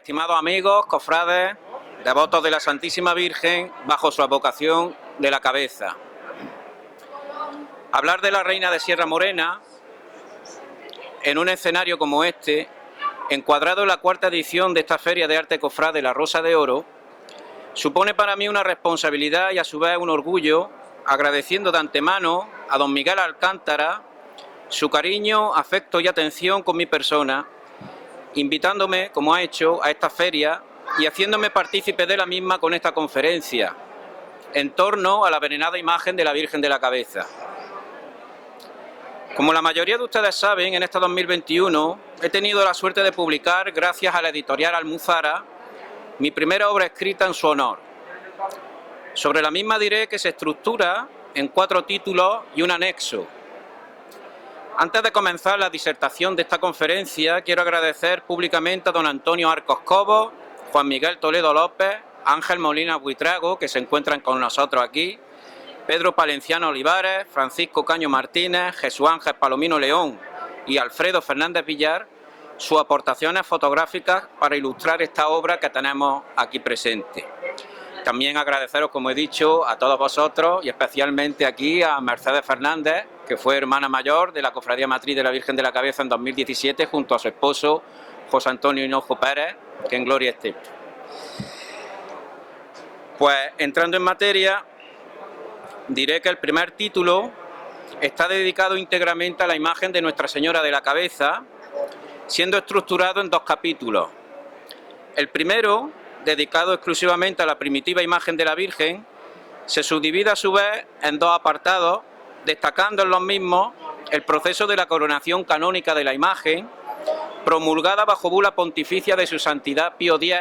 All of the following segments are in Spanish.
estimados amigos, cofrades, devotos de la Santísima Virgen bajo su advocación de la cabeza. Hablar de la Reina de Sierra Morena en un escenario como este, encuadrado en la cuarta edición de esta Feria de Arte Cofrade La Rosa de Oro, supone para mí una responsabilidad y a su vez un orgullo, agradeciendo de antemano a don Miguel Alcántara su cariño, afecto y atención con mi persona, invitándome, como ha hecho, a esta feria y haciéndome partícipe de la misma con esta conferencia, en torno a la venerada imagen de la Virgen de la Cabeza. Como la mayoría de ustedes saben, en este 2021 he tenido la suerte de publicar, gracias a la editorial Almuzara, mi primera obra escrita en su honor. Sobre la misma diré que se estructura en 4 títulos y un anexo. Antes de comenzar la disertación de esta conferencia, quiero agradecer públicamente a don Antonio Arcos Cobo, Juan Miguel Toledo López, Ángel Molina Buitrago, que se encuentran con nosotros aquí, Pedro Palenciano Olivares, Francisco Caño Martínez, Jesús Ángel Palomino León y Alfredo Fernández Villar, sus aportaciones fotográficas para ilustrar esta obra que tenemos aquí presente. También agradeceros, como he dicho, a todos vosotros y especialmente aquí a Mercedes Fernández, que fue hermana mayor de la Cofradía Matriz de la Virgen de la Cabeza en 2017, junto a su esposo José Antonio Hinojo Pérez, que en gloria esté. Pues entrando en materia, diré que el primer título está dedicado íntegramente a la imagen de Nuestra Señora de la Cabeza, siendo estructurado en 2 capítulos. El primero, dedicado exclusivamente a la primitiva imagen de la Virgen, se subdivide a su vez en 2 apartados, destacando en los mismos el proceso de la coronación canónica de la imagen, promulgada bajo bula pontificia de su Santidad Pío X,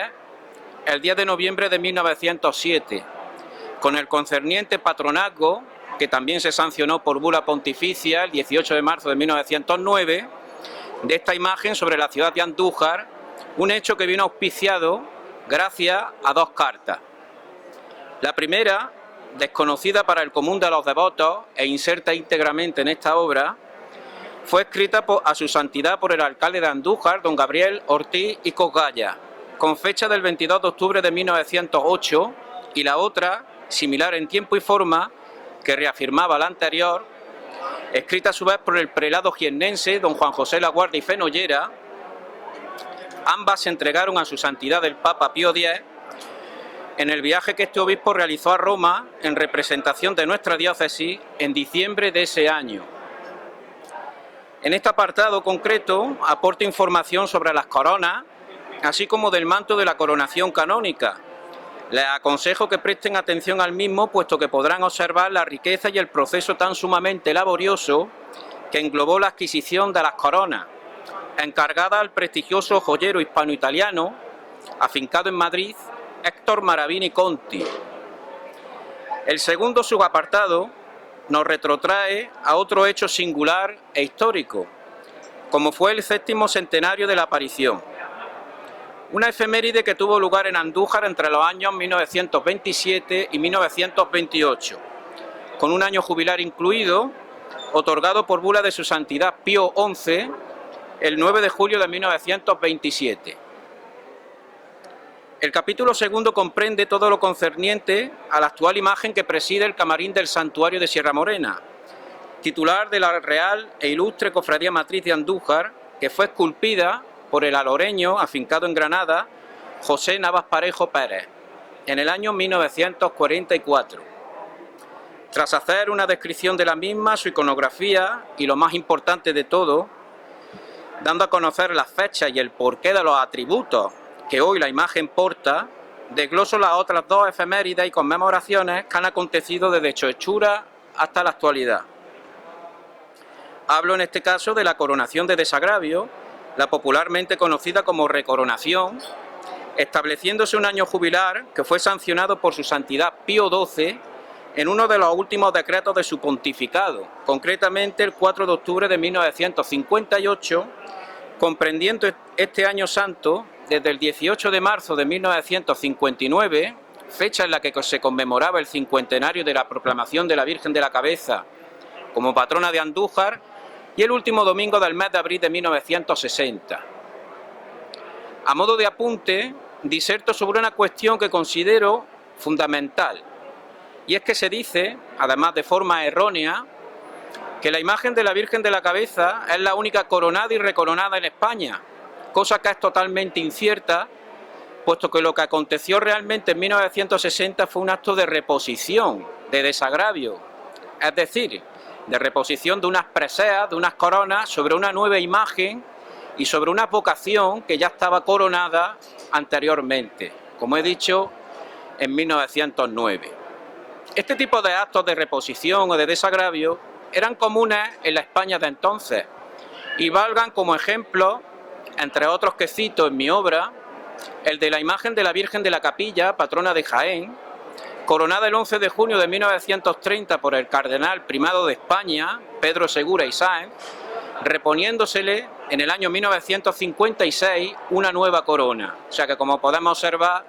el 10 de noviembre de 1907, con el concerniente patronazgo, que también se sancionó por bula pontificia el 18 de marzo de 1909, de esta imagen sobre la ciudad de Andújar, un hecho que vino auspiciado gracias a 2 cartas. La primera, desconocida para el común de los devotos e inserta íntegramente en esta obra, fue escrita a su santidad por el alcalde de Andújar, don Gabriel Ortiz y Cogalla, con fecha del 22 de octubre de 1908, y la otra, similar en tiempo y forma, que reafirmaba la anterior, escrita a su vez por el prelado jiennense, don Juan José Laguardia y Fenollera. Ambas se entregaron a su santidad el Papa Pío X en el viaje que este obispo realizó a Roma en representación de nuestra diócesis en diciembre de ese año. En este apartado concreto aporto información sobre las coronas, así como del manto de la coronación canónica. Les aconsejo que presten atención al mismo, puesto que podrán observar la riqueza y el proceso tan sumamente laborioso que englobó la adquisición de las coronas, encargada al prestigioso joyero hispano-italiano, afincado en Madrid, Héctor Maravini Conti. El segundo subapartado nos retrotrae a otro hecho singular e histórico, como fue el 7º centenario de la aparición. Una efeméride que tuvo lugar en Andújar entre los años 1927 y 1928, con un año jubilar incluido, otorgado por bula de su santidad Pío XI, el 9 de julio de 1927. El capítulo segundo comprende todo lo concerniente a la actual imagen que preside el camarín del santuario de Sierra Morena, titular de la Real e Ilustre Cofradía Matriz de Andújar, que fue esculpida por el aloreño, afincado en Granada, José Navas Parejo Pérez, en el año 1944. Tras hacer una descripción de la misma, su iconografía y, lo más importante de todo, dando a conocer las fechas y el porqué de los atributos que hoy la imagen porta, desgloso las otras 2 efemérides y conmemoraciones que han acontecido desde su hechura hasta la actualidad. Hablo en este caso de la coronación de desagravio, la popularmente conocida como recoronación, estableciéndose un año jubilar que fue sancionado por su santidad Pío XII en uno de los últimos decretos de su pontificado, concretamente el 4 de octubre de 1958, comprendiendo este año santo desde el 18 de marzo de 1959, fecha en la que se conmemoraba el cincuentenario de la proclamación de la Virgen de la Cabeza como patrona de Andújar, y el último domingo del mes de abril de 1960. A modo de apunte, diserto sobre una cuestión que considero fundamental, y es que se dice, además de forma errónea, que la imagen de la Virgen de la Cabeza es la única coronada y recoronada en España, cosa que es totalmente incierta, puesto que lo que aconteció realmente en 1960 fue un acto de reposición, de desagravio, es decir, de reposición de unas preseas, de unas coronas sobre una nueva imagen y sobre una vocación que ya estaba coronada anteriormente, como he dicho, en 1909. Este tipo de actos de reposición o de desagravio eran comunes en la España de entonces y valgan como ejemplo, entre otros que cito en mi obra, el de la imagen de la Virgen de la Capilla, patrona de Jaén, coronada el 11 de junio de 1930 por el cardenal primado de España, Pedro Segura y Sáenz, reponiéndosele en el año 1956 una nueva corona. O sea que, como podemos observar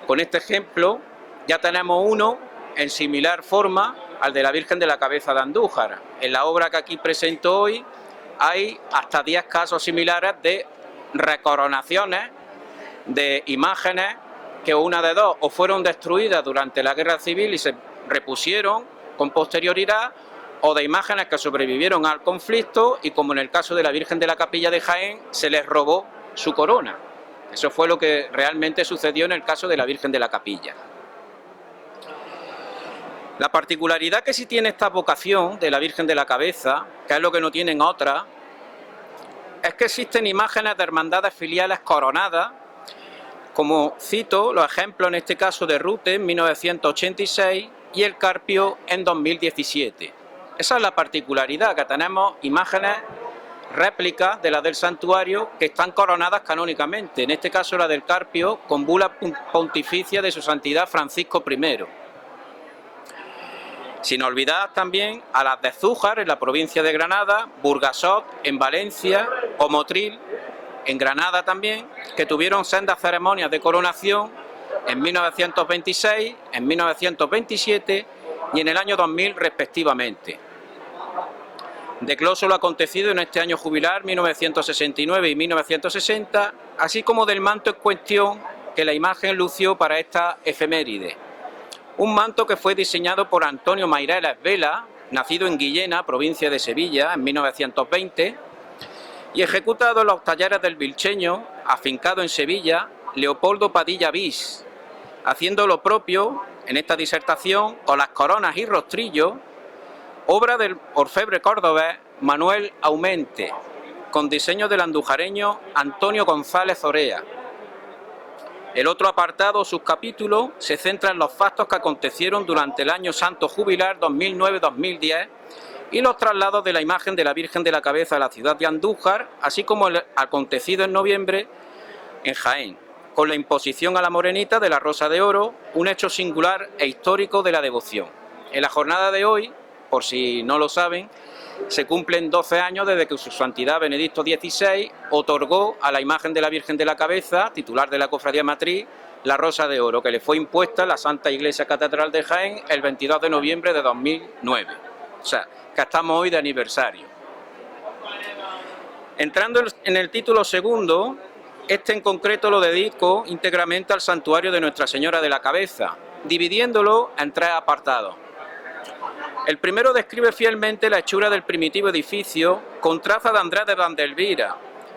con este ejemplo, ya tenemos uno en similar forma al de la Virgen de la Cabeza de Andújar. En la obra que aquí presento hoy hay hasta 10 casos similares de recoronaciones de imágenes que una de dos o fueron destruidas durante la Guerra Civil y se repusieron con posterioridad, o de imágenes que sobrevivieron al conflicto y, como en el caso de la Virgen de la Capilla de Jaén, se les robó su corona. Eso fue lo que realmente sucedió en el caso de la Virgen de la Capilla. La particularidad que sí tiene esta vocación de la Virgen de la Cabeza, que es lo que no tienen otras, es que existen imágenes de hermandades filiales coronadas, como cito los ejemplos en este caso de Rute en 1986 y el Carpio en 2017. Esa es la particularidad, que tenemos imágenes réplicas de las del santuario que están coronadas canónicamente, en este caso la del Carpio con bula pontificia de su santidad Francisco I. Sin olvidar también a las de Zújar en la provincia de Granada, Burgasot en Valencia o Motril en Granada también, que tuvieron sendas ceremonias de coronación en 1926, en 1927 y en el año 2000 respectivamente. Decloso lo acontecido en este año jubilar 1969 y 1960, así como del manto en cuestión que la imagen lució para esta efeméride. Un manto que fue diseñado por Antonio Maireles Vela, nacido en Guillena, provincia de Sevilla, en 1920, y ejecutado en los talleres del Vilcheño, afincado en Sevilla, Leopoldo Padilla Bis, haciendo lo propio en esta disertación con las coronas y rostrillos, obra del orfebre cordobés Manuel Aumente, con diseño del andujareño Antonio González Orea. El otro apartado, subcapítulo, se centra en los factos que acontecieron durante el año santo jubilar 2009-2010 y los traslados de la imagen de la Virgen de la Cabeza a la ciudad de Andújar, así como el acontecido en noviembre en Jaén, con la imposición a la morenita de la Rosa de Oro, un hecho singular e histórico de la devoción. En la jornada de hoy, por si no lo saben, se cumplen 12 años desde que su santidad Benedicto XVI otorgó a la imagen de la Virgen de la Cabeza, titular de la Cofradía Matriz, la Rosa de Oro, que le fue impuesta en la Santa Iglesia Catedral de Jaén el 22 de noviembre de 2009. O sea, que estamos hoy de aniversario. Entrando en el título segundo, este en concreto lo dedico íntegramente al santuario de Nuestra Señora de la Cabeza, dividiéndolo en 3 apartados. El primero describe fielmente la hechura del primitivo edificio con traza de Andrés de Vandelvira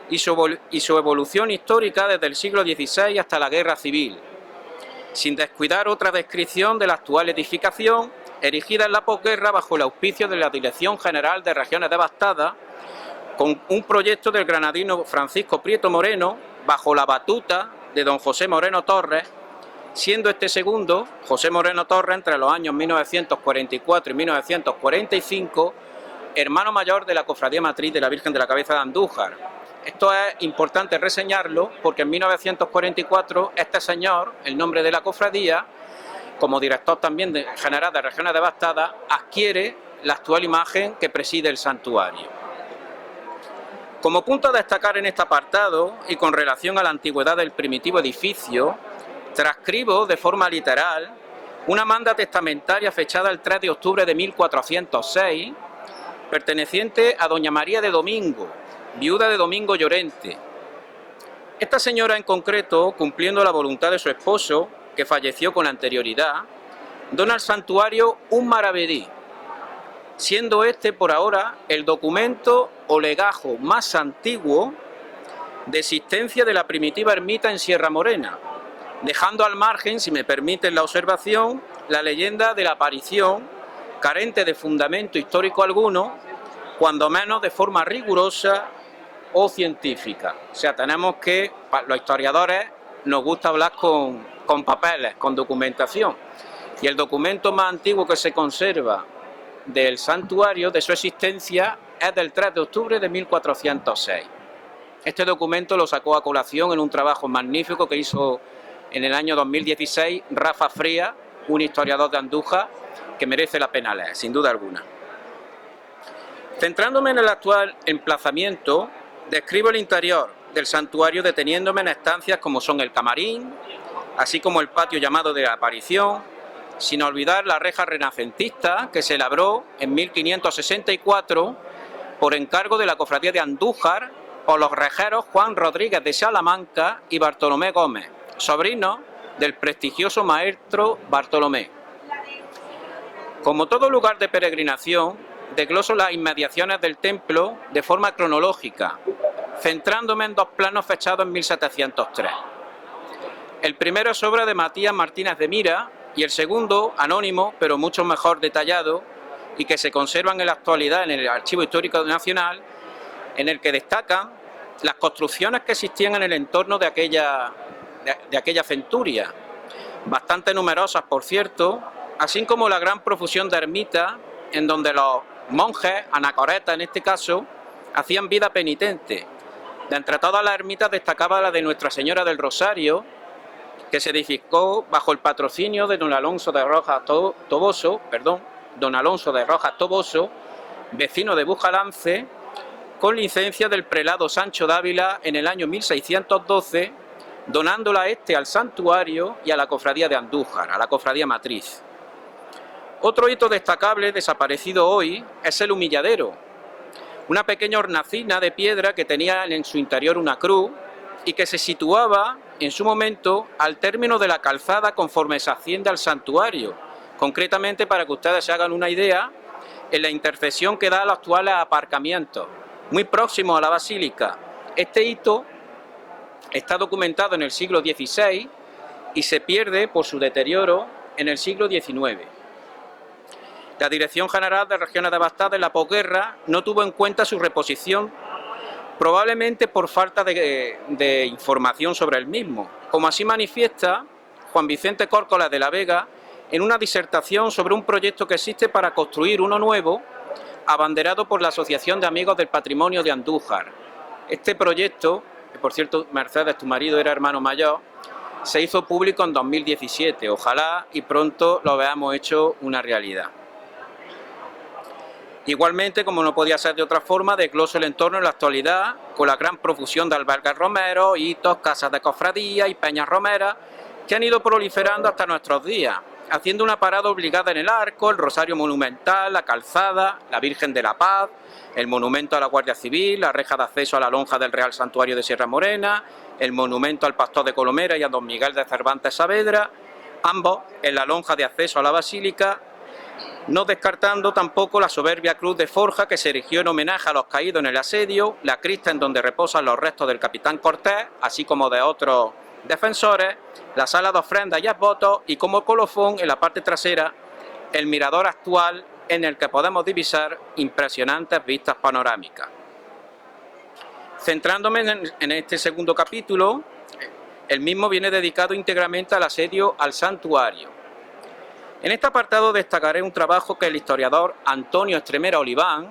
y su evolución histórica desde el siglo XVI hasta la Guerra Civil, sin descuidar otra descripción de la actual edificación, erigida en la posguerra bajo el auspicio de la Dirección General de Regiones Devastadas, con un proyecto del granadino Francisco Prieto Moreno, bajo la batuta de don José Moreno Torres, siendo este segundo, José Moreno Torres, entre los años 1944 y 1945, hermano mayor de la Cofradía Matriz de la Virgen de la Cabeza de Andújar. Esto es importante reseñarlo porque en 1944 este señor, el nombre de la cofradía, como director también general de Regiones Devastadas, adquiere la actual imagen que preside el santuario. Como punto a destacar en este apartado y con relación a la antigüedad del primitivo edificio, transcribo de forma literal una manda testamentaria fechada el 3 de octubre de 1406, perteneciente a doña María de Domingo, viuda de Domingo Llorente, Esta señora en concreto, cumpliendo la voluntad de su esposo, que falleció con anterioridad, dona al santuario un maravedí, siendo este por ahora el documento o legajo más antiguo de existencia de la primitiva ermita en Sierra Morena, dejando al margen, si me permiten la observación, la leyenda de la aparición, carente de fundamento histórico alguno, cuando menos de forma rigurosa o científica. O sea, tenemos que, los historiadores, nos gusta hablar con papeles, con documentación. Y el documento más antiguo que se conserva del santuario, de su existencia, es del 3 de octubre de 1406. Este documento lo sacó a colación en un trabajo magnífico que hizo en el año 2016 Rafa Frías, un historiador de Andújar, que merece la pena leer, sin duda alguna. Centrándome en el actual emplazamiento, describo el interior del santuario deteniéndome en estancias como son el camarín, así como el patio llamado de la aparición, sin olvidar la reja renacentista que se labró en 1564 por encargo de la cofradía de Andújar por los rejeros Juan Rodríguez de Salamanca y Bartolomé Gómez, sobrinos del prestigioso maestro Bartolomé. Como todo lugar de peregrinación, desgloso las inmediaciones del templo de forma cronológica, centrándome en dos planos fechados en 1703. El primero es obra de Matías Martínez de Mira y el segundo, anónimo, pero mucho mejor detallado, y que se conservan en la actualidad en el Archivo Histórico Nacional, en el que destacan las construcciones que existían en el entorno de aquella centuria, bastante numerosas, por cierto, así como la gran profusión de ermitas en donde los monjes, anacoretas en este caso, hacían vida penitente. De entre todas las ermitas destacaba la de Nuestra Señora del Rosario, que se edificó bajo el patrocinio de don Alonso de Rojas Toboso, vecino de Bujalance, con licencia del prelado Sancho Dávila en el año 1612, donándola al santuario y a la cofradía de Andújar, a la cofradía matriz. Otro hito destacable desaparecido hoy es el humilladero, una pequeña hornacina de piedra que tenía en su interior una cruz y que se situaba en su momento al término de la calzada conforme se asciende al santuario, concretamente, para que ustedes se hagan una idea, en la intersección que da a los actuales aparcamientos, muy próximo a la basílica. Este hito está documentado en el siglo XVI y se pierde por su deterioro en el siglo XIX. La Dirección General de Regiones Devastadas en la posguerra no tuvo en cuenta su reposición, probablemente por falta de información sobre el mismo, como así manifiesta Juan Vicente Córcola de la Vega en una disertación sobre un proyecto que existe para construir uno nuevo, abanderado por la Asociación de Amigos del Patrimonio de Andújar. Este proyecto, que por cierto, Mercedes, tu marido, era hermano mayor, se hizo público en 2017. Ojalá y pronto lo veamos hecho una realidad. Igualmente, como no podía ser de otra forma, desgloso el entorno en la actualidad con la gran profusión de albergues romeros, hitos, casas de cofradía y peñas romeras que han ido proliferando hasta nuestros días, haciendo una parada obligada en el Arco, el Rosario Monumental, la Calzada, la Virgen de la Paz, el monumento a la Guardia Civil, la reja de acceso a la lonja del Real Santuario de Sierra Morena, el monumento al Pastor de Colomera y a Don Miguel de Cervantes Saavedra, ambos en la lonja de acceso a la Basílica, no descartando tampoco la soberbia cruz de forja que se erigió en homenaje a los caídos en el asedio, la cripta en donde reposan los restos del capitán Cortés, así como de otros defensores, la sala de ofrendas y votos y como colofón en la parte trasera el mirador actual en el que podemos divisar impresionantes vistas panorámicas. Centrándome en este segundo capítulo, el mismo viene dedicado íntegramente al asedio al santuario. En este apartado destacaré un trabajo que el historiador Antonio Estremera Oliván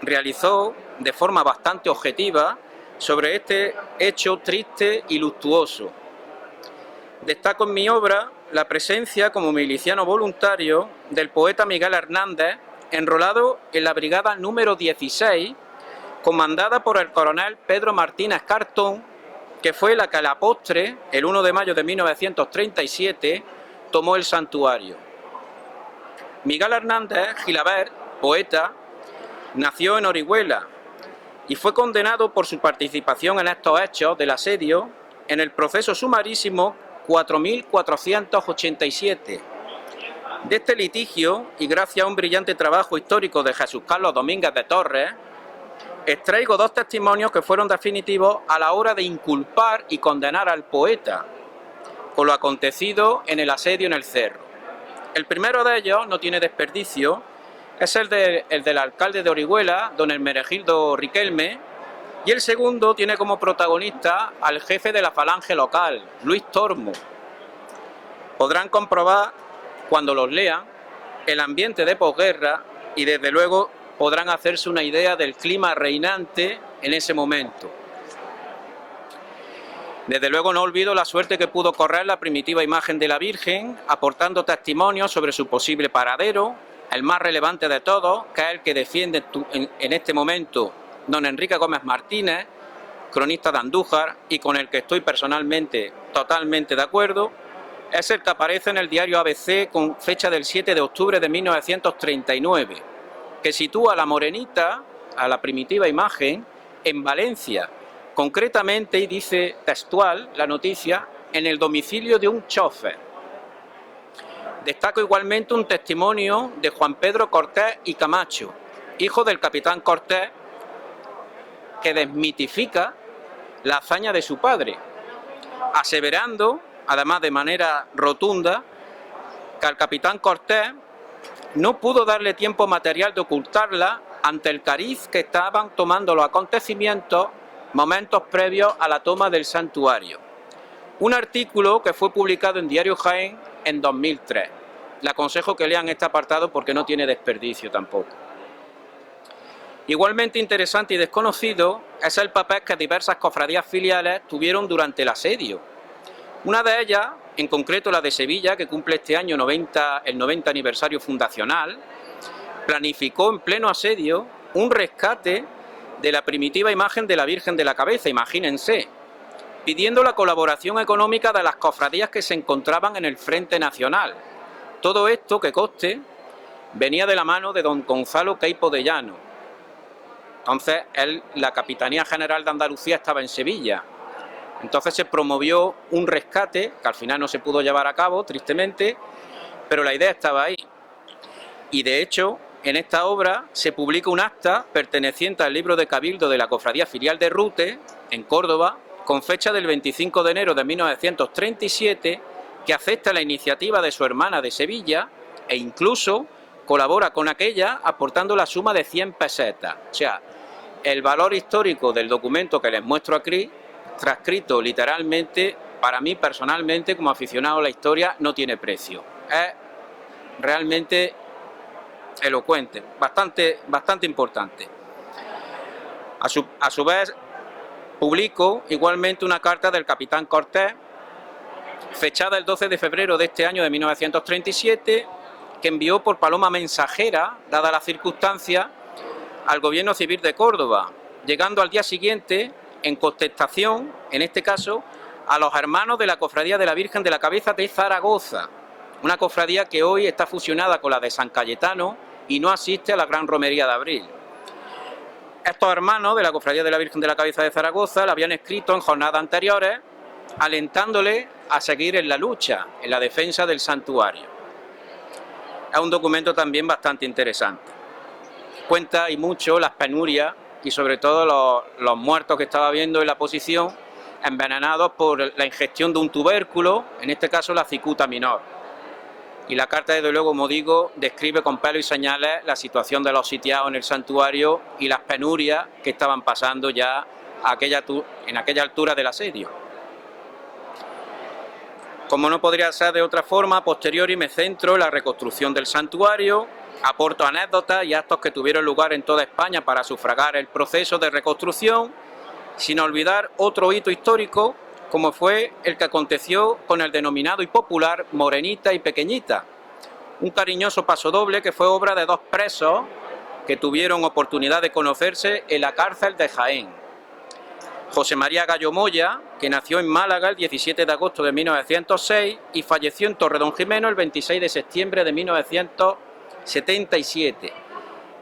realizó de forma bastante objetiva sobre este hecho triste y luctuoso. Destaco en mi obra la presencia como miliciano voluntario del poeta Miguel Hernández, enrolado en la brigada número 16, comandada por el coronel Pedro Martínez Cartón, que fue la que a la postre, el 1 de mayo de 1937, tomó el santuario. Miguel Hernández Gilabert, poeta, nació en Orihuela y fue condenado por su participación en estos hechos del asedio en el proceso sumarísimo 4487. De este litigio, y gracias a un brillante trabajo histórico de Jesús Carlos Domínguez de Torres, extraigo dos testimonios que fueron definitivos a la hora de inculpar y condenar al poeta por lo acontecido en el asedio en el Cerro. El primero de ellos, no tiene desperdicio, es el del alcalde de Orihuela, don Hermenegildo Riquelme, y el segundo tiene como protagonista al jefe de la falange local, Luis Tormo. Podrán comprobar, cuando los lean, el ambiente de posguerra y desde luego podrán hacerse una idea del clima reinante en ese momento. Desde luego no olvido la suerte que pudo correr la primitiva imagen de la Virgen, aportando testimonios sobre su posible paradero, el más relevante de todos, que es el que defiende en este momento don Enrique Gómez Martínez, cronista de Andújar, y con el que estoy personalmente totalmente de acuerdo, es el que aparece en el diario ABC con fecha del 7 de octubre de 1939, que sitúa a la morenita, a la primitiva imagen, en Valencia, concretamente, y dice textual la noticia, en el domicilio de un chofer. Destaco igualmente un testimonio de Juan Pedro Cortés y Camacho, hijo del capitán Cortés, que desmitifica la hazaña de su padre, aseverando, además de manera rotunda, que al capitán Cortés no pudo darle tiempo material de ocultarla ante el cariz que estaban tomando los acontecimientos momentos previos a la toma del santuario. Un artículo que fue publicado en Diario Jaén en 2003. Le aconsejo que lean este apartado porque no tiene desperdicio tampoco. Igualmente interesante y desconocido es el papel que diversas cofradías filiales tuvieron durante el asedio. Una de ellas, en concreto la de Sevilla, que cumple este año el 90 aniversario fundacional, planificó en pleno asedio un rescate de la primitiva imagen de la Virgen de la Cabeza, imagínense, pidiendo la colaboración económica de las cofradías que se encontraban en el Frente Nacional. Todo esto, que conste, venía de la mano de don Gonzalo Queipo de Llano. Entonces, la Capitanía General de Andalucía estaba en Sevilla. Entonces se promovió un rescate, que al final no se pudo llevar a cabo, tristemente, pero la idea estaba ahí. Y de hecho, en esta obra se publica un acta perteneciente al libro de Cabildo de la Cofradía Filial de Rute, en Córdoba, con fecha del 25 de enero de 1937, que acepta la iniciativa de su hermana de Sevilla e incluso colabora con aquella aportando la suma de 100 pesetas. O sea, el valor histórico del documento que les muestro aquí, transcrito literalmente, para mí personalmente, como aficionado a la historia, no tiene precio. Es realmente elocuente, bastante importante. A su vez, publico igualmente una carta del capitán Cortés, fechada el 12 de febrero de este año de 1937, que envió por paloma mensajera, dada la circunstancia, al gobierno civil de Córdoba, llegando al día siguiente en contestación, en este caso, a los hermanos de la Cofradía de la Virgen de la Cabeza de Zaragoza, una cofradía que hoy está fusionada con la de San Cayetano y no asiste a la Gran Romería de Abril. Estos hermanos de la Cofradía de la Virgen de la Cabeza de Zaragoza le habían escrito en jornadas anteriores alentándole a seguir en la lucha, en la defensa del santuario. Es un documento también bastante interesante. Cuenta y mucho las penurias y sobre todo los muertos que estaba viendo en la posición, envenenados por la ingestión de un tubérculo, en este caso la cicuta minor. Y la carta, desde luego, como digo, describe con pelos y señales la situación de los sitiados en el santuario y las penurias que estaban pasando ya en aquella altura del asedio. Como no podría ser de otra forma, a posteriori me centro en la reconstrucción del santuario, aporto anécdotas y actos que tuvieron lugar en toda España para sufragar el proceso de reconstrucción, sin olvidar otro hito histórico, como fue el que aconteció con el denominado y popular Morenita y Pequeñita, un cariñoso pasodoble que fue obra de dos presos que tuvieron oportunidad de conocerse en la cárcel de Jaén. José María Gallo Moya, que nació en Málaga el 17 de agosto de 1906 y falleció en Torredonjimeno el 26 de septiembre de 1977,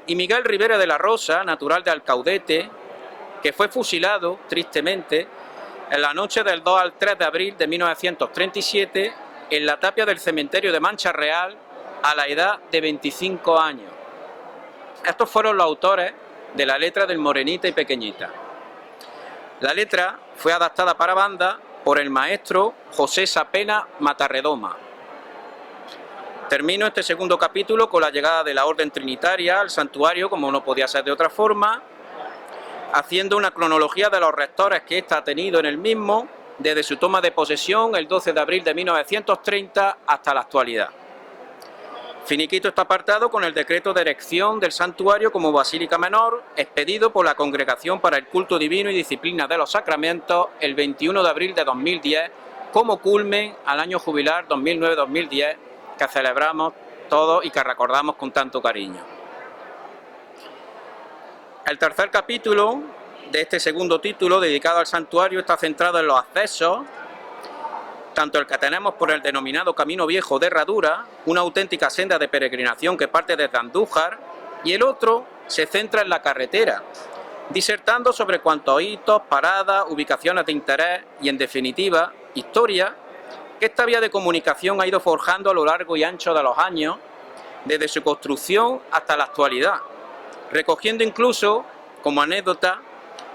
y Miguel Rivera de la Rosa, natural de Alcaudete, que fue fusilado, tristemente, en la noche del 2 al 3 de abril de 1937 en la tapia del cementerio de Mancha Real a la edad de 25 años. Estos fueron los autores de la letra del Morenita y Pequeñita. La letra fue adaptada para banda por el maestro José Sapena Matarredoma. Termino este segundo capítulo con la llegada de la Orden Trinitaria al santuario, como no podía ser de otra forma, haciendo una cronología de los rectores que ésta ha tenido en el mismo, desde su toma de posesión el 12 de abril de 1930 hasta la actualidad. Finiquito este apartado con el decreto de erección del santuario como basílica menor, expedido por la Congregación para el Culto Divino y Disciplina de los Sacramentos el 21 de abril de 2010, como culmen al año jubilar 2009-2010, que celebramos todos y que recordamos con tanto cariño. El tercer capítulo de este segundo título, dedicado al santuario, está centrado en los accesos, tanto el que tenemos por el denominado Camino Viejo de Herradura, una auténtica senda de peregrinación que parte desde Andújar, y el otro se centra en la carretera, disertando sobre cuantos hitos, paradas, ubicaciones de interés y, en definitiva, historia que esta vía de comunicación ha ido forjando a lo largo y ancho de los años, desde su construcción hasta la actualidad, recogiendo incluso, como anécdota,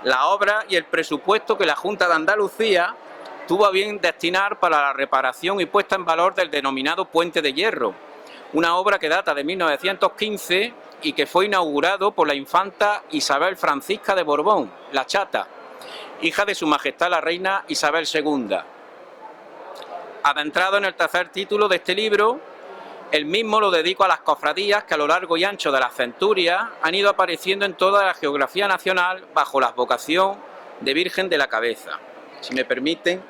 la obra y el presupuesto que la Junta de Andalucía tuvo a bien destinar para la reparación y puesta en valor del denominado Puente de Hierro, una obra que data de 1915 y que fue inaugurado por la infanta Isabel Francisca de Borbón, la Chata, hija de su majestad la reina Isabel II. Adentrado en el tercer título de este libro, el mismo lo dedico a las cofradías que a lo largo y ancho de las centurias han ido apareciendo en toda la geografía nacional bajo la advocación de Virgen de la Cabeza. Si me permiten,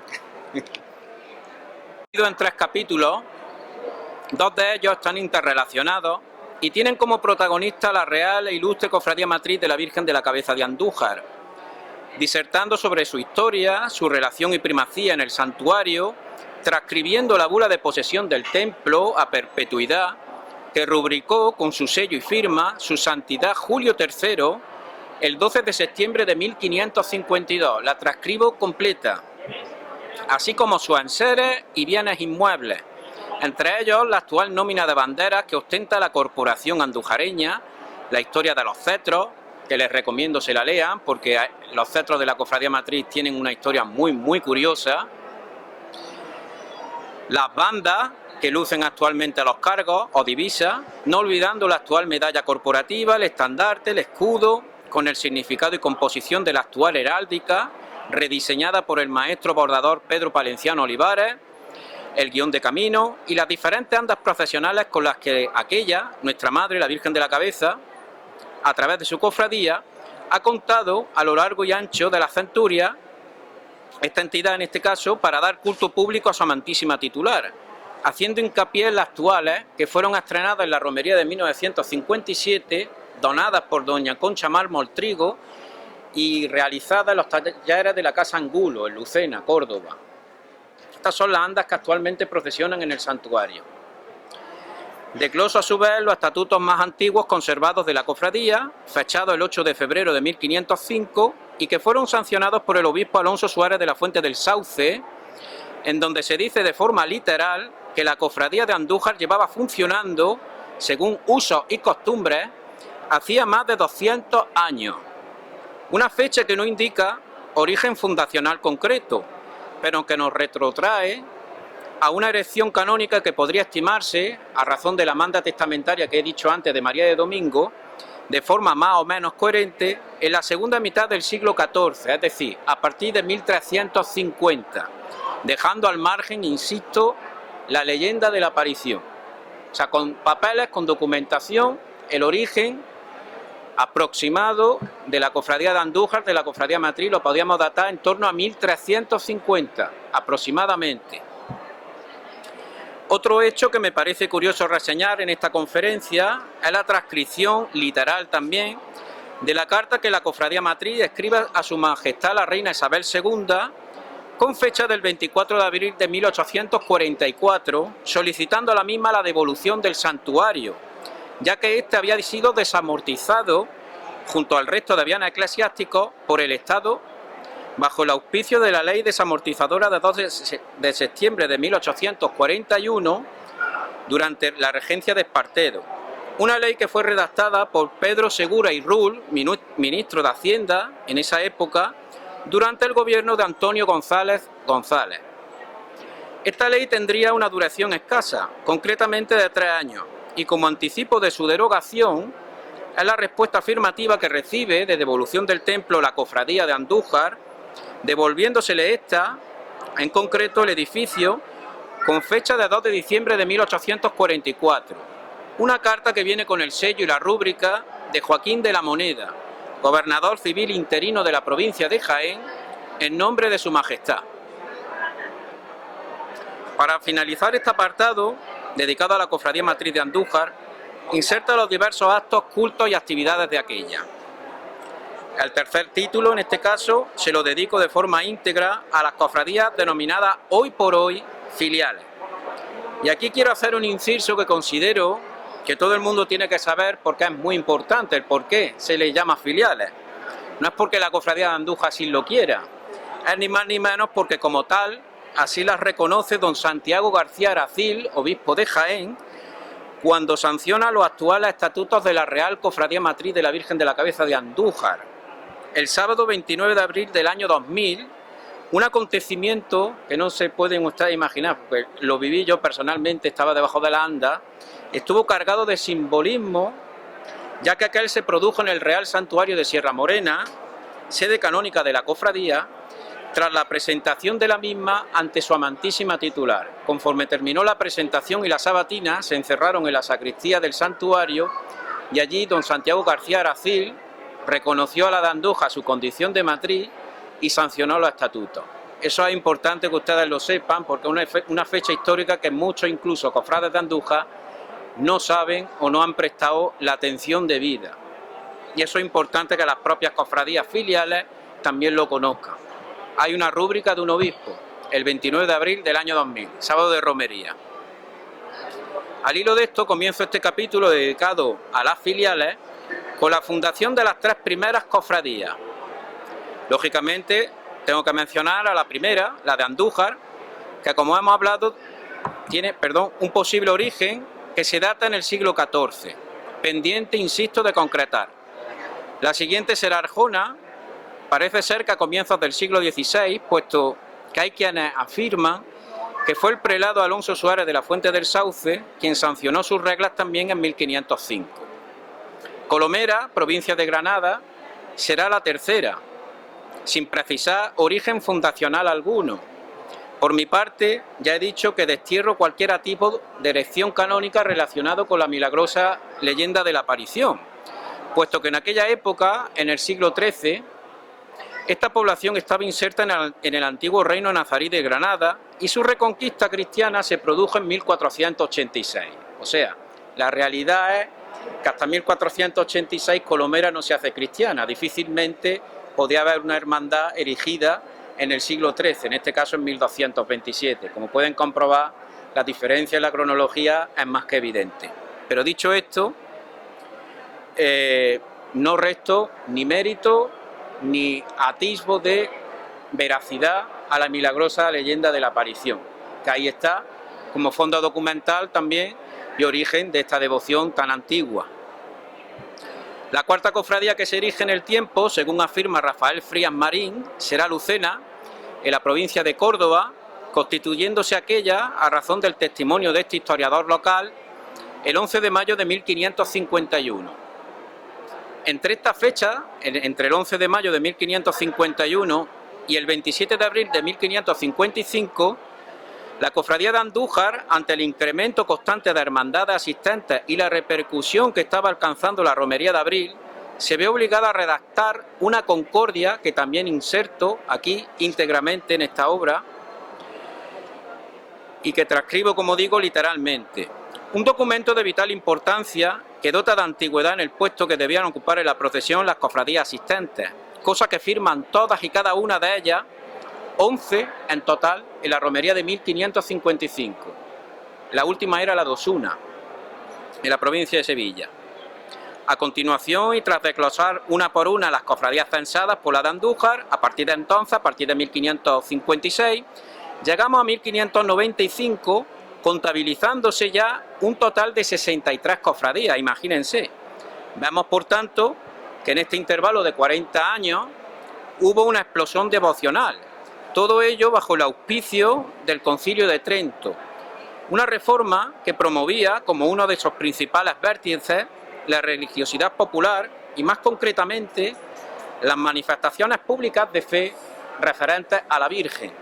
en 3 capítulos, 2 de ellos están interrelacionados y tienen como protagonista la Real e Ilustre Cofradía Matriz de la Virgen de la Cabeza de Andújar, disertando sobre su historia, su relación y primacía en el santuario, transcribiendo la bula de posesión del templo a perpetuidad que rubricó con su sello y firma su santidad Julio III el 12 de septiembre de 1552. La transcribo completa, así como sus enseres y bienes inmuebles, entre ellos la actual nómina de banderas que ostenta la Corporación Andujareña, la historia de los cetros, que les recomiendo se la lean porque los cetros de la Cofradía Matriz tienen una historia muy curiosa, las bandas que lucen actualmente los cargos o divisas, no olvidando la actual medalla corporativa, el estandarte, el escudo, con el significado y composición de la actual heráldica, rediseñada por el maestro bordador Pedro Palenciano Olivares, el guión de camino y las diferentes andas procesionales con las que aquella, nuestra Madre, la Virgen de la Cabeza, a través de su cofradía, ha contado a lo largo y ancho de la centuria, esta entidad en este caso, para dar culto público a su amantísima titular, haciendo hincapié en las actuales que fueron estrenadas en la romería de 1957, donadas por doña Concha Mármol Trigo y realizadas en los talleres de la Casa Angulo, en Lucena, Córdoba. Estas son las andas que actualmente procesionan en el santuario. Desgloso a su vez los estatutos más antiguos conservados de la cofradía, fechados el 8 de febrero de 1505 y que fueron sancionados por el obispo Alonso Suárez de la Fuente del Sauce, en donde se dice de forma literal que la cofradía de Andújar llevaba funcionando, según usos y costumbres, hacía más de 200 años. Una fecha que no indica origen fundacional concreto, pero que nos retrotrae a una erección canónica que podría estimarse, a razón de la manda testamentaria que he dicho antes de María de Domingo, de forma más o menos coherente, en la segunda mitad del siglo XIV, es decir, a partir de 1350, dejando al margen, insisto, la leyenda de la aparición. O sea, con papeles, con documentación, el origen aproximado de la cofradía de Andújar, de la cofradía matriz, lo podríamos datar en torno a 1350, aproximadamente. Otro hecho que me parece curioso reseñar en esta conferencia es la transcripción, literal también, de la carta que la Cofradía Matriz escribe a Su Majestad la Reina Isabel II, con fecha del 24 de abril de 1844, solicitando a la misma la devolución del santuario, ya que éste había sido desamortizado junto al resto de bienes eclesiásticos, por el Estado, bajo el auspicio de la Ley Desamortizadora de 2 de septiembre de 1841, durante la regencia de Espartero. Una ley que fue redactada por Pedro Segura y Rull, ministro de Hacienda en esa época, durante el gobierno de Antonio González González. Esta ley tendría una duración escasa, concretamente de 3 años, y como anticipo de su derogación, es la respuesta afirmativa que recibe de devolución del templo la cofradía de Andújar, devolviéndosele esta, en concreto el edificio, con fecha de 2 de diciembre de 1844. Una carta que viene con el sello y la rúbrica de Joaquín de la Moneda, gobernador civil interino de la provincia de Jaén, en nombre de su majestad. Para finalizar este apartado, dedicado a la Cofradía Matriz de Andújar, inserta los diversos actos, cultos y actividades de aquella. El tercer título, en este caso, se lo dedico de forma íntegra a las cofradías denominadas hoy por hoy filiales. Y aquí quiero hacer un inciso que considero que todo el mundo tiene que saber porque es muy importante el por qué se les llama filiales. No es porque la cofradía de Andújar así lo quiera, es ni más ni menos porque como tal, así las reconoce don Santiago García Aracil, obispo de Jaén, cuando sanciona los actuales estatutos de la Real Cofradía Matriz de la Virgen de la Cabeza de Andújar. El sábado 29 de abril del año 2000, un acontecimiento que no se pueden ustedes imaginar, porque lo viví yo personalmente, estaba debajo de la anda, estuvo cargado de simbolismo, ya que aquel se produjo en el Real Santuario de Sierra Morena, sede canónica de la cofradía, tras la presentación de la misma ante su amantísima titular. Conforme terminó la presentación y la sabatina, se encerraron en la sacristía del santuario y allí don Santiago García Aracil reconoció a la de Andújar su condición de matriz y sancionó los estatutos. Eso es importante que ustedes lo sepan porque es una fecha histórica que muchos, incluso cofrades de Andújar, no saben o no han prestado la atención debida. Y eso es importante que las propias cofradías filiales también lo conozcan. Hay una rúbrica de un obispo, el 29 de abril del año 2000, sábado de romería. Al hilo de esto comienzo este capítulo dedicado a las filiales con la fundación de las 3 primeras cofradías. Lógicamente tengo que mencionar a la primera, la de Andújar, que como hemos hablado tiene un posible origen que se data en el siglo XIV, pendiente, insisto, de concretar. La siguiente será Arjona, parece ser que a comienzos del siglo XVI, puesto que hay quienes afirman que fue el prelado Alonso Suárez de la Fuente del Sauce quien sancionó sus reglas también en 1505. Colomera, provincia de Granada, será la tercera, sin precisar origen fundacional alguno. Por mi parte, ya he dicho que destierro cualquier tipo de erección canónica relacionado con la milagrosa leyenda de la aparición, puesto que en aquella época, en el siglo XIII, esta población estaba inserta en el antiguo reino nazarí de Granada y su reconquista cristiana se produjo en 1486. O sea, la realidad es que hasta 1486 Colomera no se hace cristiana. Difícilmente podía haber una hermandad erigida en el siglo XIII, en este caso en 1227. Como pueden comprobar, la diferencia en la cronología es más que evidente. Pero dicho esto, no resto ni mérito ni atisbo de veracidad a la milagrosa leyenda de la aparición, que ahí está como fondo documental también y origen de esta devoción tan antigua. La cuarta cofradía que se erige en el tiempo, según afirma Rafael Frías Marín, será Lucena, en la provincia de Córdoba, constituyéndose aquella, a razón del testimonio de este historiador local, el 11 de mayo de 1551. Entre esta fecha, entre el 11 de mayo de 1551 y el 27 de abril de 1555, la cofradía de Andújar, ante el incremento constante de hermandades asistentes y la repercusión que estaba alcanzando la romería de abril, se ve obligada a redactar una concordia que también inserto aquí íntegramente en esta obra y que transcribo, como digo, literalmente. Un documento de vital importancia que dota de antigüedad en el puesto que debían ocupar en la procesión las cofradías asistentes, cosa que firman todas y cada una de ellas, 11 en total en la romería de 1555. La última era la de Osuna, en la provincia de Sevilla. A continuación, y tras desglosar una por una las cofradías censadas por la de Andújar, a partir de entonces, a partir de 1556, llegamos a 1595, contabilizándose ya un total de 63 cofradías, imagínense. Vemos, por tanto, que en este intervalo de 40 años hubo una explosión devocional, todo ello bajo el auspicio del Concilio de Trento, una reforma que promovía como uno de sus principales vértices la religiosidad popular y, más concretamente, las manifestaciones públicas de fe referentes a la Virgen.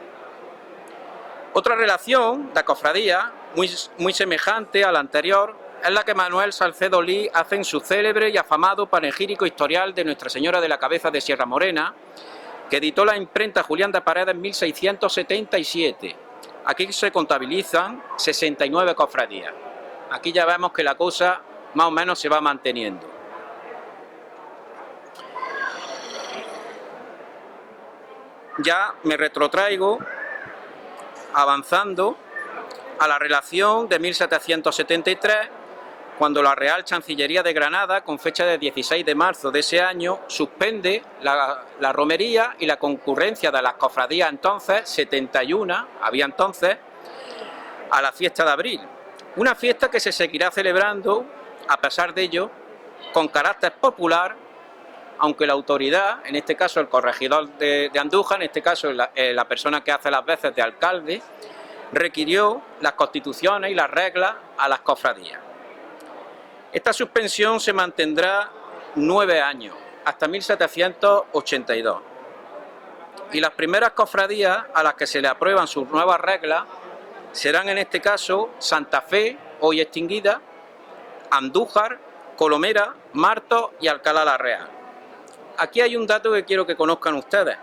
Otra relación de cofradía muy semejante a la anterior es la que Manuel Salcedo Lis hace en su célebre y afamado panegírico historial de Nuestra Señora de la Cabeza de Sierra Morena, que editó la imprenta Julián de Paredes en 1677. Aquí se contabilizan 69 cofradías. Aquí ya vemos que la cosa más o menos se va manteniendo. Ya me retrotraigo avanzando a la relación de 1773, cuando la Real Chancillería de Granada, con fecha de 16 de marzo de ese año, suspende la romería y la concurrencia de las cofradías entonces, 71, había entonces, a la fiesta de abril. Una fiesta que se seguirá celebrando, a pesar de ello, con carácter popular, aunque la autoridad, en este caso el corregidor de Andújar, en este caso la persona que hace las veces de alcalde, requirió las constituciones y las reglas a las cofradías. Esta suspensión se mantendrá 9 años, hasta 1782. Y las primeras cofradías a las que se le aprueban sus nuevas reglas serán, en este caso, Santa Fe, hoy extinguida, Andújar, Colomera, Martos y Alcalá la Real. Aquí hay un dato que quiero que conozcan ustedes,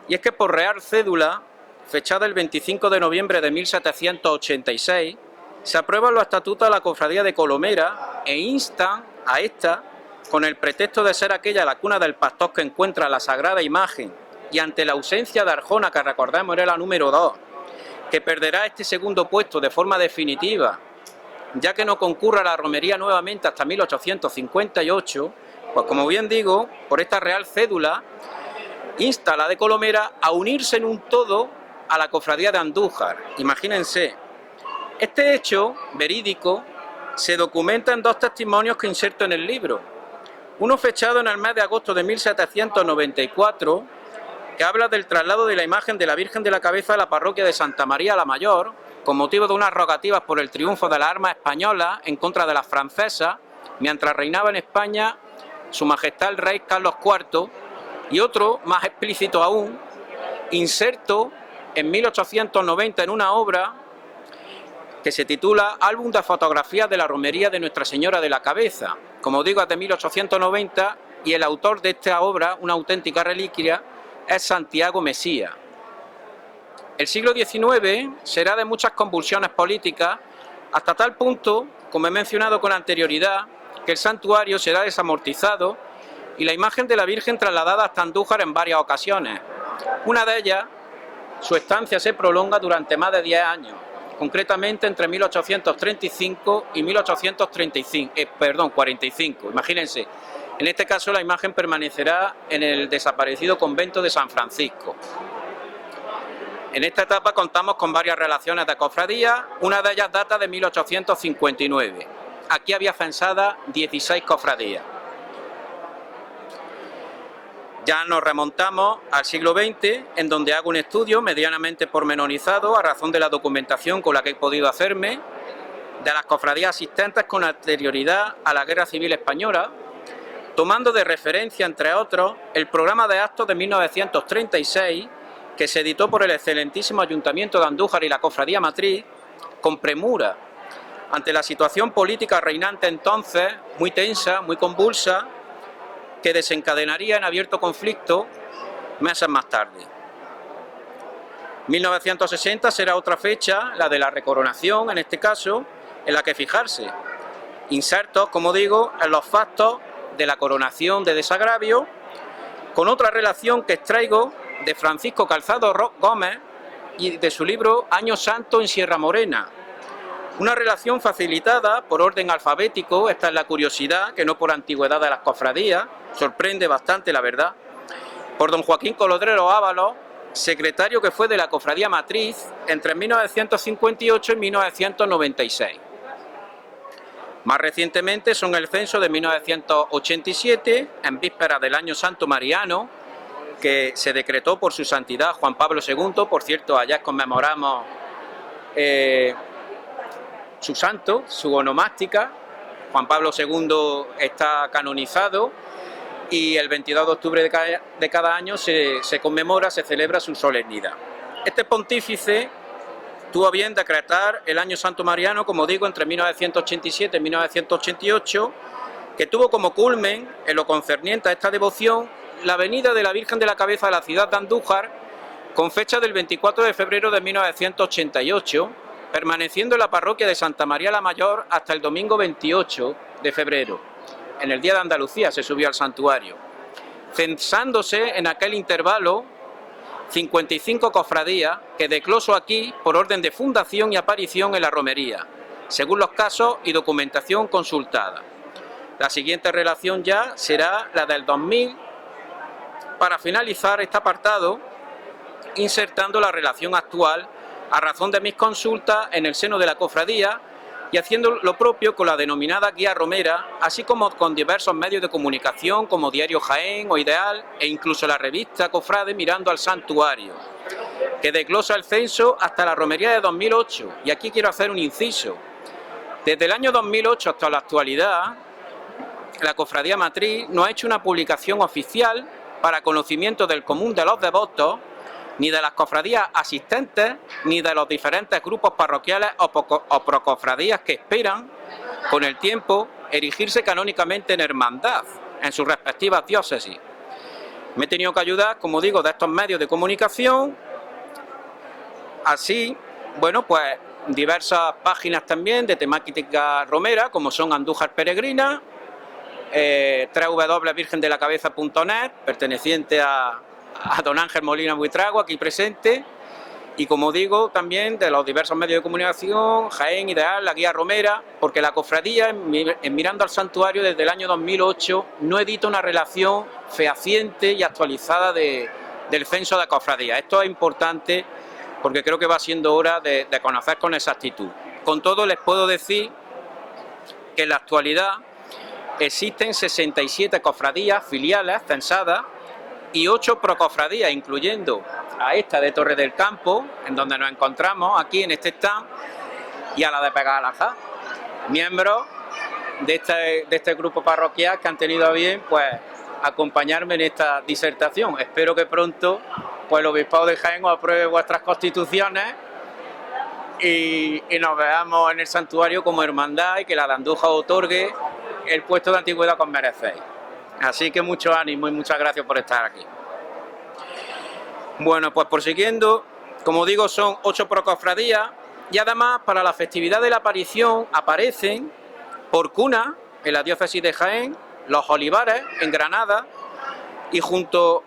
y es que por Real Cédula, fechada el 25 de noviembre de 1786, se aprueban los estatutos de la Cofradía de Colomera e instan a esta, con el pretexto de ser aquella la cuna del pastor que encuentra la sagrada imagen y ante la ausencia de Arjona, que recordemos era la número 2, que perderá este segundo puesto de forma definitiva, ya que no concurra la romería nuevamente hasta 1858, pues como bien digo, por esta Real Cédula, insta a la de Colomera a unirse en un todo a la Cofradía de Andújar. Imagínense. Este hecho verídico se documenta en dos testimonios que inserto en el libro. Uno fechado en el mes de agosto de 1794, que habla del traslado de la imagen de la Virgen de la Cabeza a la parroquia de Santa María la Mayor, con motivo de unas rogativas por el triunfo de las armas españolas en contra de las francesas, mientras reinaba en España Su Majestad el Rey Carlos IV, y otro, más explícito aún, inserto en 1890 en una obra que se titula Álbum de fotografías de la romería de Nuestra Señora de la Cabeza. Como digo, es de 1890 y el autor de esta obra, una auténtica reliquia, es Santiago Mesía. El siglo XIX será de muchas convulsiones políticas, hasta tal punto, como he mencionado con anterioridad, que el santuario será desamortizado y la imagen de la Virgen trasladada hasta Andújar en varias ocasiones. Una de ellas, su estancia se prolonga durante más de 10 años, concretamente entre 1835 y 1845. Imagínense, en este caso la imagen permanecerá en el desaparecido convento de San Francisco. En esta etapa contamos con varias relaciones de cofradías, una de ellas data de 1859. Aquí había censadas 16 cofradías. Ya nos remontamos al siglo XX, en donde hago un estudio medianamente pormenorizado, a razón de la documentación con la que he podido hacerme, de las cofradías asistentes con anterioridad a la Guerra Civil Española, tomando de referencia, entre otros, el programa de actos de 1936, que se editó por el excelentísimo Ayuntamiento de Andújar y la Cofradía Matriz, con premura, ante la situación política reinante entonces, muy tensa, muy convulsa, que desencadenaría en abierto conflicto meses más tarde. 1960 será otra fecha, la de la recoronación, en este caso, en la que fijarse. Insertos, como digo, en los factos de la coronación de desagravio, con otra relación que extraigo de Francisco Calzado Gómez y de su libro Año Santo en Sierra Morena, Una relación facilitada por orden alfabético, esta es la curiosidad, que no por antigüedad de las cofradías, sorprende bastante la verdad, por don Joaquín Colodrero Ábalos, secretario que fue de la Cofradía Matriz entre 1958 y 1996. Más recientemente son el censo de 1987, en vísperas del Año Santo Mariano, que se decretó por su santidad Juan Pablo II. Por cierto, allá conmemoramos su santo, su onomástica. Juan Pablo II está canonizado y el 22 de octubre de cada año se conmemora, se celebra su solemnidad. Este pontífice tuvo a bien decretar el Año Santo Mariano, como digo, entre 1987 y 1988, que tuvo como culmen, en lo concerniente a esta devoción, la venida de la Virgen de la Cabeza a la ciudad de Andújar, con fecha del 24 de febrero de 1988, permaneciendo en la parroquia de Santa María la Mayor hasta el domingo 28 de febrero. En el Día de Andalucía se subió al santuario, censándose en aquel intervalo 55 cofradías que decloso aquí por orden de fundación y aparición en la romería, según los casos y documentación consultada. La siguiente relación ya será la del 2000, para finalizar este apartado, insertando la relación actual a razón de mis consultas en el seno de la cofradía y haciendo lo propio con la denominada guía romera, así como con diversos medios de comunicación como Diario Jaén o Ideal e incluso la revista Cofrade Mirando al Santuario, que desglosa el censo hasta la romería de 2008. Y aquí quiero hacer un inciso. Desde el año 2008 hasta la actualidad, la Cofradía Matriz no ha hecho una publicación oficial para conocimiento del común de los devotos, ni de las cofradías asistentes, ni de los diferentes grupos parroquiales o procofradías que esperan, con el tiempo, erigirse canónicamente en hermandad, en sus respectivas diócesis. Me he tenido que ayudar, como digo, de estos medios de comunicación, así, bueno, pues diversas páginas también de temática romera, como son Andújar Peregrina, www.virgendelacabeza.net, perteneciente a don Ángel Molina Buitrago, aquí presente, y como digo, también de los diversos medios de comunicación, Jaén, Ideal, la Guía Romera, porque la cofradía, en Mirando al Santuario, desde el año 2008, no edita una relación fehaciente y actualizada del censo de cofradía. Esto es importante porque creo que va siendo hora de conocer con exactitud. Con todo, les puedo decir que en la actualidad existen 67 cofradías filiales censadas y 8 procofradías, incluyendo a esta de Torre del Campo, en donde nos encontramos aquí en este stand, y a la de Pegalajá, miembros de este grupo parroquial que han tenido a bien pues acompañarme en esta disertación. Espero que pronto pues el Obispado de Jaén os apruebe vuestras constituciones y nos veamos en el santuario como hermandad y que la de Andújar otorgue el puesto de antigüedad que os merecéis. Así que mucho ánimo y muchas gracias por estar aquí. Bueno, pues prosiguiendo, como digo, son 8 procofradías y además para la festividad de la aparición aparecen por cuna en la diócesis de Jaén, Los Olivares en Granada y junto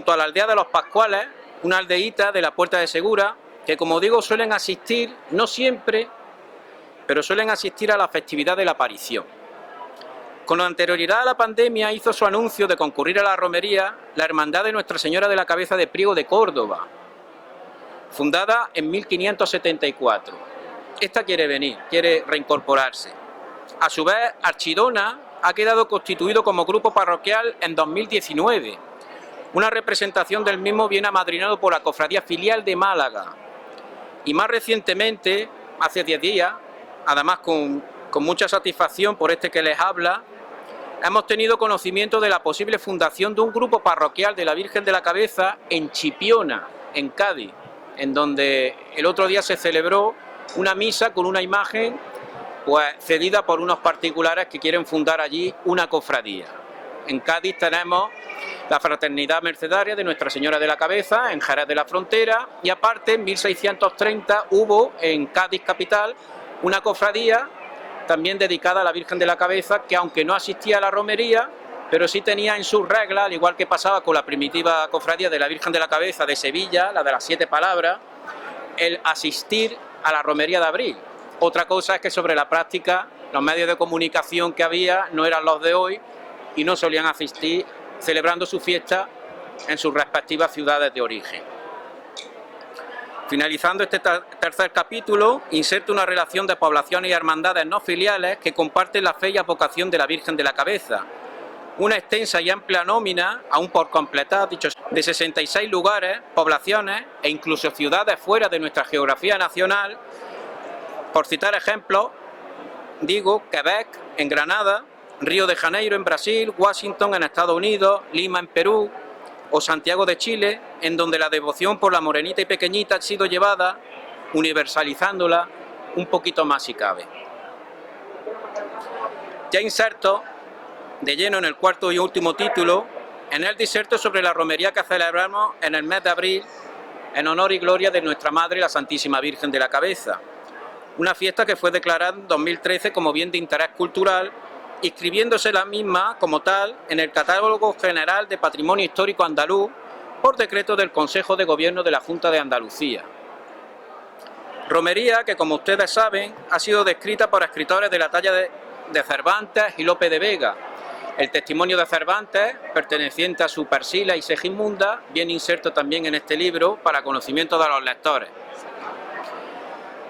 a la aldea de los Pascuales, una aldeíta de la Puerta de Segura, que como digo suelen asistir, no siempre, pero suelen asistir a la festividad de la aparición. Con anterioridad a la pandemia hizo su anuncio de concurrir a la romería la Hermandad de Nuestra Señora de la Cabeza de Priego de Córdoba, fundada en 1574. Esta quiere venir, quiere reincorporarse. A su vez, Archidona ha quedado constituido como grupo parroquial en 2019. Una representación del mismo viene amadrinado por la Cofradía Filial de Málaga. Y más recientemente, hace 10 días, además con mucha satisfacción por este que les habla, hemos tenido conocimiento de la posible fundación de un grupo parroquial de la Virgen de la Cabeza en Chipiona, en Cádiz, en donde el otro día se celebró una misa con una imagen pues cedida por unos particulares que quieren fundar allí una cofradía. En Cádiz tenemos la Fraternidad Mercedaria de Nuestra Señora de la Cabeza, en Jerez de la Frontera, y aparte en 1630 hubo en Cádiz capital una cofradía también dedicada a la Virgen de la Cabeza, que aunque no asistía a la romería, pero sí tenía en sus reglas, al igual que pasaba con la primitiva cofradía de la Virgen de la Cabeza de Sevilla, la de las 7 palabras, el asistir a la romería de abril. Otra cosa es que sobre la práctica los medios de comunicación que había no eran los de hoy y no solían asistir celebrando su fiesta en sus respectivas ciudades de origen. Finalizando este tercer capítulo, inserto una relación de poblaciones y hermandades no filiales que comparten la fe y advocación de la Virgen de la Cabeza. Una extensa y amplia nómina, aún por completar, de 66 lugares, poblaciones e incluso ciudades fuera de nuestra geografía nacional. Por citar ejemplos, digo Quebec en Granada, Río de Janeiro en Brasil, Washington en Estados Unidos, Lima en Perú o Santiago de Chile, en donde la devoción por la morenita y pequeñita ha sido llevada, universalizándola un poquito más si cabe. Ya inserto de lleno en el cuarto y último título, en el diserto sobre la romería que celebramos en el mes de abril en honor y gloria de nuestra Madre, la Santísima Virgen de la Cabeza. Una fiesta que fue declarada en 2013 como bien de interés cultural, inscribiéndose la misma como tal en el Catálogo General de Patrimonio Histórico Andaluz por decreto del Consejo de Gobierno de la Junta de Andalucía. Romería que, como ustedes saben, ha sido descrita por escritores de la talla de Cervantes y Lope de Vega. El testimonio de Cervantes, perteneciente a su Persila y Segismunda, viene inserto también en este libro para conocimiento de los lectores.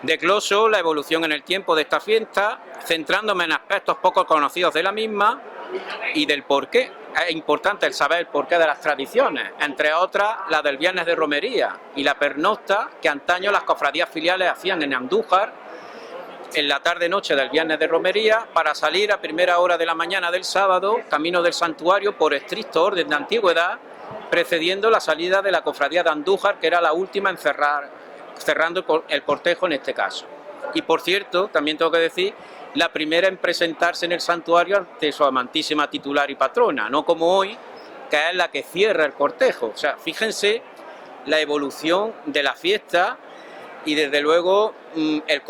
Desgloso la evolución en el tiempo de esta fiesta, centrándome en aspectos poco conocidos de la misma y del porqué. Es importante el saber el porqué de las tradiciones, entre otras la del viernes de romería y la pernocta que antaño las cofradías filiales hacían en Andújar en la tarde-noche del viernes de romería para salir a primera hora de la mañana del sábado, camino del santuario por estricto orden de antigüedad, precediendo la salida de la cofradía de Andújar, que era la última en cerrando el cortejo en este caso. Y por cierto, también tengo que decir, la primera en presentarse en el santuario ante su amantísima titular y patrona, no como hoy, que es la que cierra el cortejo. O sea, fíjense la evolución de la fiesta y desde luego el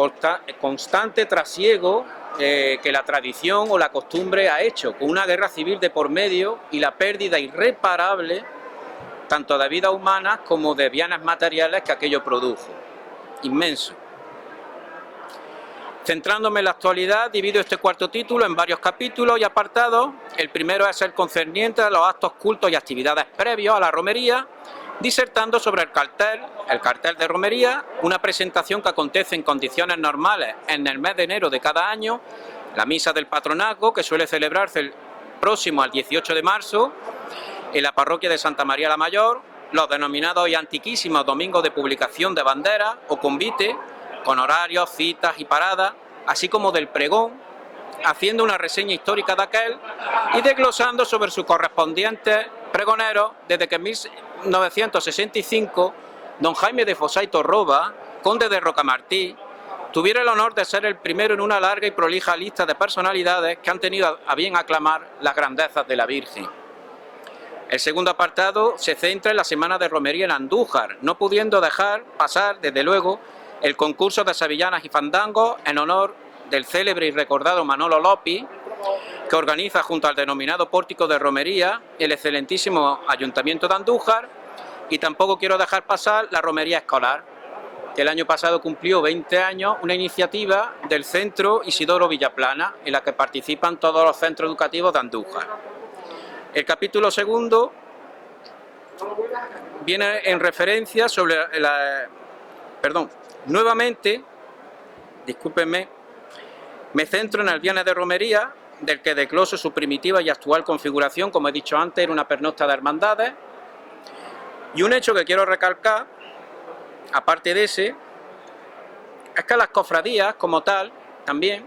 constante trasiego que la tradición o la costumbre ha hecho, con una guerra civil de por medio y la pérdida irreparable tanto de vidas humanas como de bienes materiales que aquello produjo. Inmenso. Centrándome en la actualidad, divido este cuarto título en varios capítulos y apartados. El primero es el concerniente a los actos, cultos y actividades previos a la romería, disertando sobre el cartel de romería, una presentación que acontece en condiciones normales en el mes de enero de cada año, la misa del patronazgo, que suele celebrarse el próximo al 18 de marzo, en la parroquia de Santa María la Mayor, los denominados y antiquísimos domingos de publicación de banderas o convite, con horarios, citas y paradas, así como del pregón, haciendo una reseña histórica de aquel y desglosando sobre sus correspondientes pregoneros desde que en 1965 don Jaime de Fossá y Torroba, conde de Rocamartí, tuviera el honor de ser el primero en una larga y prolija lista de personalidades que han tenido a bien aclamar las grandezas de la Virgen. El segundo apartado se centra en la semana de romería en Andújar, no pudiendo dejar pasar, desde luego, el concurso de sevillanas y fandangos en honor del célebre y recordado Manolo Lopi, que organiza junto al denominado Pórtico de Romería el excelentísimo Ayuntamiento de Andújar, y tampoco quiero dejar pasar la romería escolar, que el año pasado cumplió 20 años, una iniciativa del Centro Isidoro Villaplana, en la que participan todos los centros educativos de Andújar. El capítulo segundo viene en referencia sobre nuevamente, discúlpenme, me centro en el viernes de romería, del que desgloso su primitiva y actual configuración, como he dicho antes, era una pernocta de hermandades, y un hecho que quiero recalcar, aparte de ese, es que las cofradías, como tal, también,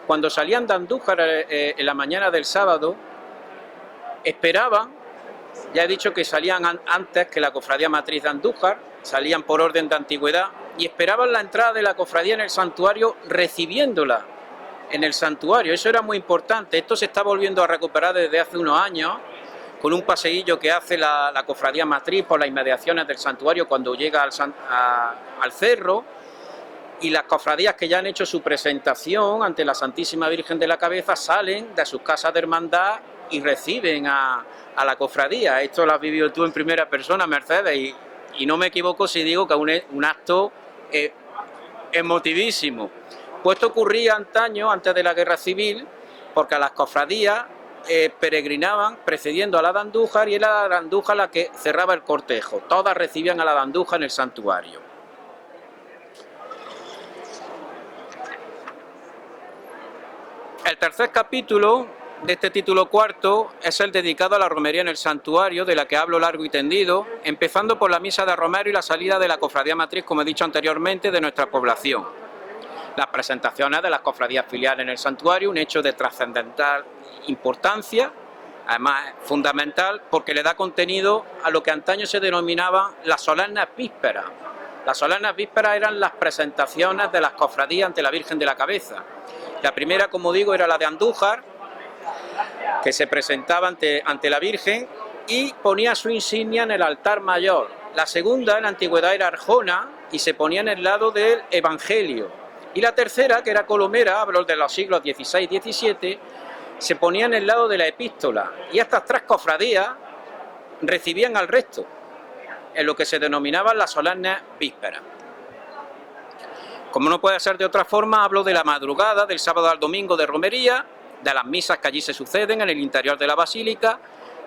cuando salían de Andújar en la mañana del sábado, esperaban, ya he dicho que salían antes que la cofradía matriz de Andújar, salían por orden de antigüedad, y esperaban la entrada de la cofradía en el santuario, recibiéndola en el santuario. Eso era muy importante. Esto se está volviendo a recuperar desde hace unos años, con un paseillo que hace la cofradía matriz por las inmediaciones del santuario cuando llega al cerro, y las cofradías que ya han hecho su presentación ante la Santísima Virgen de la Cabeza salen de sus casas de hermandad y reciben a la cofradía. Esto lo has vivido tú en primera persona, Mercedes, y no me equivoco si digo que es un acto emotivísimo. Pues esto ocurría antaño, antes de la Guerra Civil, porque a las cofradías peregrinaban precediendo a la de Andújar y era la de Andújar la que cerraba el cortejo. Todas recibían a la de Andújar en el santuario. El tercer capítulo de este título cuarto es el dedicado a la romería en el santuario, de la que hablo largo y tendido, empezando por la misa de Romero y la salida de la cofradía matriz, como he dicho anteriormente, de nuestra población. Las presentaciones de las cofradías filiales en el santuario, un hecho de trascendental importancia, además fundamental, porque le da contenido a lo que antaño se denominaban las solemnes vísperas. Las solemnes vísperas eran las presentaciones de las cofradías ante la Virgen de la Cabeza. La primera, como digo, era la de Andújar, que se presentaba ante la Virgen y ponía su insignia en el altar mayor. La segunda, en la antigüedad, era Arjona y se ponía en el lado del Evangelio. Y la tercera, que era Colomera, hablo de los siglos XVI y XVII, se ponía en el lado de la Epístola. Y estas tres cofradías recibían al resto, en lo que se denominaban las solemnes vísperas. Como no puede ser de otra forma, hablo de la madrugada del sábado al domingo de romería, de las misas que allí se suceden en el interior de la basílica,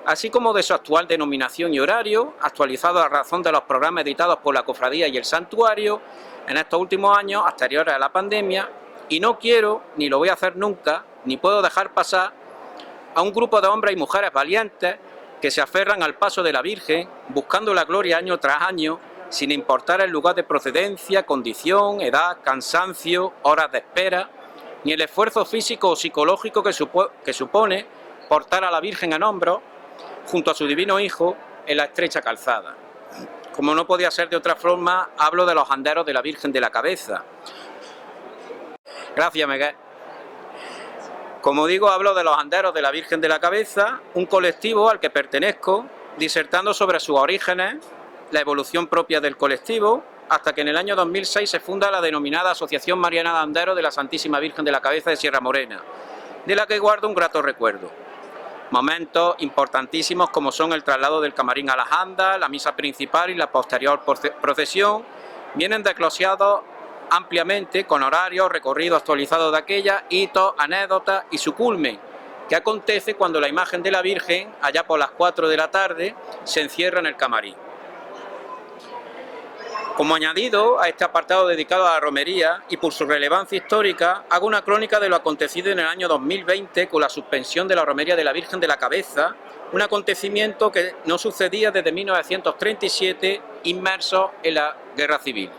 así como de su actual denominación y horario, actualizado a razón de los programas editados por la cofradía y el santuario en estos últimos años anteriores a la pandemia, y no quiero, ni lo voy a hacer nunca, ni puedo dejar pasar a un grupo de hombres y mujeres valientes que se aferran al paso de la Virgen, buscando la gloria año tras año, sin importar el lugar de procedencia, condición, edad, cansancio, horas de espera, ni el esfuerzo físico o psicológico que supone portar a la Virgen en hombros, junto a su divino Hijo, en la estrecha calzada. Como no podía ser de otra forma, hablo de los anderos de la Virgen de la Cabeza. Gracias, Miguel. Como digo, hablo de los anderos de la Virgen de la Cabeza, un colectivo al que pertenezco, disertando sobre sus orígenes, la evolución propia del colectivo, hasta que en el año 2006 se funda la denominada Asociación Mariana de Anderos de la Santísima Virgen de la Cabeza de Sierra Morena, de la que guardo un grato recuerdo. Momentos importantísimos como son el traslado del camarín a las andas, la misa principal y la posterior procesión, vienen desglosados ampliamente con horarios, recorridos actualizados de aquella, hitos, anécdotas y su culmen, que acontece cuando la imagen de la Virgen, allá por las 4 de la tarde, se encierra en el camarín. Como añadido a este apartado dedicado a la romería y por su relevancia histórica, hago una crónica de lo acontecido en el año 2020 con la suspensión de la romería de la Virgen de la Cabeza, un acontecimiento que no sucedía desde 1937, inmerso en la Guerra Civil.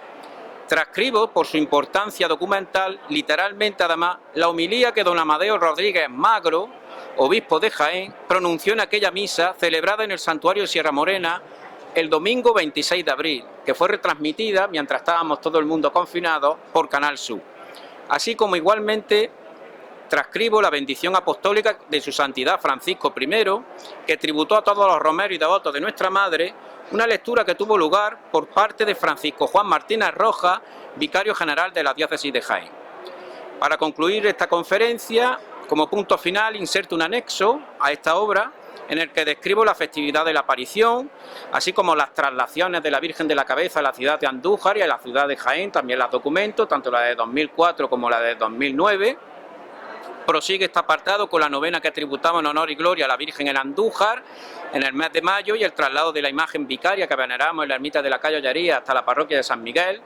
Transcribo, por su importancia documental, literalmente además, la homilía que don Amadeo Rodríguez Magro, obispo de Jaén, pronunció en aquella misa celebrada en el santuario de Sierra Morena el domingo 26 de abril, que fue retransmitida, mientras estábamos todo el mundo confinados, por Canal Sur. Así como igualmente transcribo la bendición apostólica de su santidad Francisco I, que tributó a todos los romeros y devotos de nuestra Madre, una lectura que tuvo lugar por parte de Francisco Juan Martínez Rojas, vicario general de la diócesis de Jaén. Para concluir esta conferencia, como punto final, inserto un anexo a esta obra, en el que describo la festividad de la aparición, así como las traslaciones de la Virgen de la Cabeza a la ciudad de Andújar y a la ciudad de Jaén, también las documento, tanto la de 2004 como la de 2009. Prosigue este apartado con la novena que tributamos en honor y gloria a la Virgen en Andújar, en el mes de mayo, y el traslado de la imagen vicaria que veneramos en la ermita de la calle Ollería hasta la parroquia de San Miguel.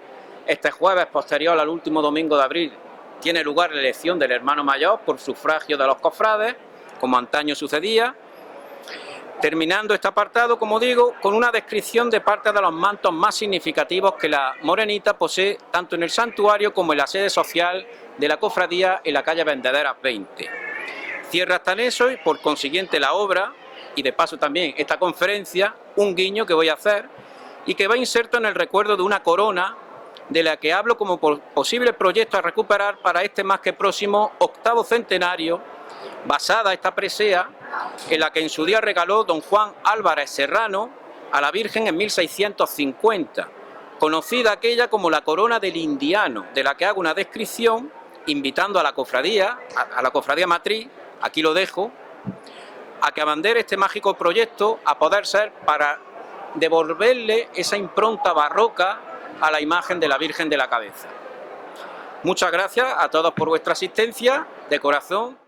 Este jueves, posterior al último domingo de abril, tiene lugar la elección del hermano mayor por sufragio de los cofrades, como antaño sucedía. Terminando este apartado, como digo, con una descripción de parte de los mantos más significativos que la Morenita posee tanto en el santuario como en la sede social de la cofradía en la calle Vendederas 20. Cierra hasta en eso y por consiguiente la obra, y de paso también esta conferencia, un guiño que voy a hacer y que va inserto en el recuerdo de una corona de la que hablo como posible proyecto a recuperar para este más que próximo 8º centenario, basada esta presea en la que en su día regaló don Juan Álvarez Serrano a la Virgen en 1650, conocida aquella como la corona del Indiano, de la que hago una descripción, invitando a la cofradía matriz, aquí lo dejo, a que abandere este mágico proyecto a poder ser para devolverle esa impronta barroca a la imagen de la Virgen de la Cabeza. Muchas gracias a todos por vuestra asistencia, de corazón.